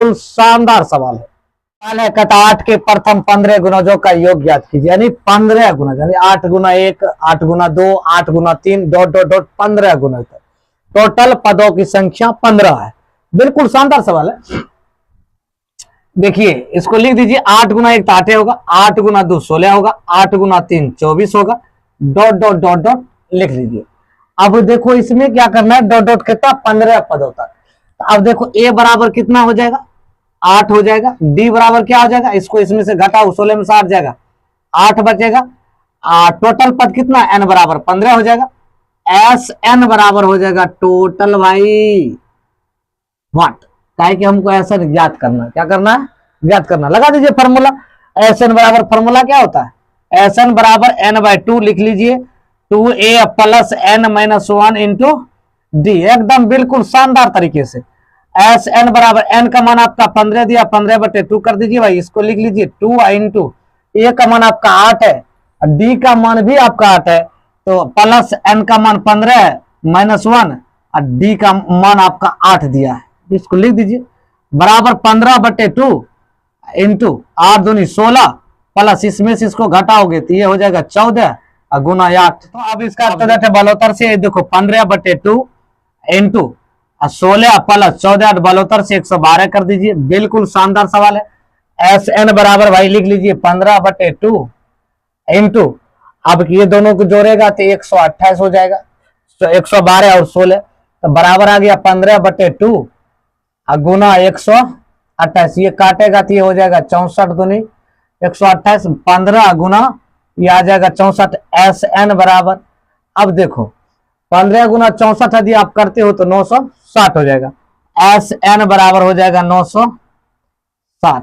बिल्कुल शानदार सवाल है। सवाल है कटा 8 के प्रथम 15 गुणजों का योग ज्ञात कीजिए। यानी 15 गुणज, यानी 8 गुना 1, 8 गुना 2, 8 गुना 3, डॉट डॉट डॉट 15 गुणज तक टोटल पदों की संख्या 15 है। बिल्कुल शानदार सवाल है। देखिए इसको लिख दीजिए, 8 गुना 1 8 होगा, 8 गुना 2 16 होगा, 8 गुना 3 24 होगा, डॉट डॉट डॉट डॉट लिख लीजिए। अब देखो इसमें क्या करना है, डॉट डॉट कितना 15 पद होता है। तो अब देखो ए बराबर कितना हो जाएगा, 8 हो जाएगा। डी बराबर क्या हो जाएगा, इसको इसमें से घटाओ, 16 में से 8 जाएगा, 8 बचेगा। टोटल पद कितना, एन बराबर 15 हो जाएगा। एस एन बराबर हो जाएगा टोटल भाई व्हाट, काहे कि हमको ऐसा ज्ञात करना है। क्या करना है, ज्ञात करना। लगा दीजिए फॉर्मूला, एस एन बराबर, फॉर्मूला क्या होता है, एस एन बराबर एन बाय 2 लिख लीजिए, 2a plus N minus 1 into D. एकदम बिल्कुल शानदार तरीके से। एस एन बराबर एन का मान आपका 15 दिया, 15/2 कर दीजिए भाई, इसको लिख लीजिए 2 इंटू ए का मान आपका 8 है, डी का मान भी आपका 8 है, तो प्लस एन का मान 15 है माइनस 1 और डी का मान आपका 8 दिया है, इसको लिख दीजिए बराबर 15/2 इंटू 8 दूनी 16 प्लस इसमें से इसको घटाओगे तो ये हो जाएगा 14 और गुना 8। तो अब इसका अर्थ बलोतर से देखो 15/2 इंटू 16 प्लस 14 बलोतर से 112 कर दीजिए। बिल्कुल शानदार सवाल है। एस एन बराबर भाई लिख लीजिए 15/2 इंटू, अब ये दोनों को जोड़ेगा तो 128 हो जाएगा, तो 112 और 16 तो बराबर आ गया 15/2 गुना 128। ये काटेगा तो ये हो जाएगा 64 दूनी 128, 15 गुना ये आ जाएगा 64। एस एन बराबर, अब देखो 15 गुना 64 यदि आप करते हो तो 960 हो जाएगा। एस एन बराबर हो जाएगा 960।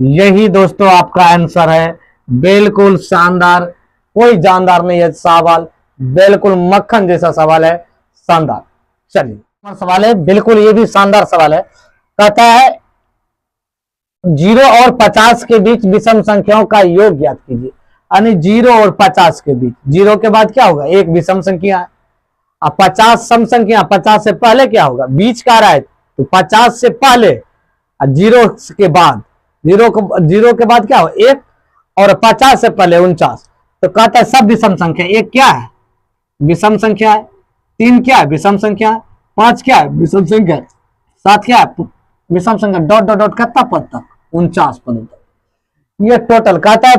यही दोस्तों आपका आंसर है। बिल्कुल शानदार, कोई जानदार नहीं है सवाल, बिल्कुल मक्खन जैसा सवाल है, शानदार। चलिए सवाल है, बिल्कुल ये भी शानदार सवाल है। कहता है 0 और 50 के बीच विषम संख्याओं का योग ज्ञात कीजिए। यानी 0 और 50 के बीच, 0 के बाद क्या होगा, एक विषम संख्या है, अब 50 सम संख्या, 50 से पहले क्या होगा, बीच का रहा है तो 50 से पहले और 0 के बाद, 0 के बाद क्या हो, 1 और 50 से पहले 49। तो कहता है सब विषम संख्या, 1 क्या है, विषम संख्या है, 3 क्या है, विषम संख्या है, 5 क्या है, विषम संख्या है, 7 क्या है, विषम संख्या, डॉट डॉट डॉट कितना पद तक, 49 पद तक। ये टोटल कहता है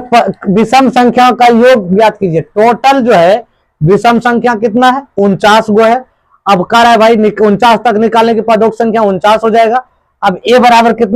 विषम संख्याओं का योग ज्ञात कीजिए। टोटल जो है विषम संख्या कितना है, 49 गो है। अब कह रहा है भाई 49 तक निकालने की पदों की संख्या 49 हो जाएगा। अब ए बराबर कितना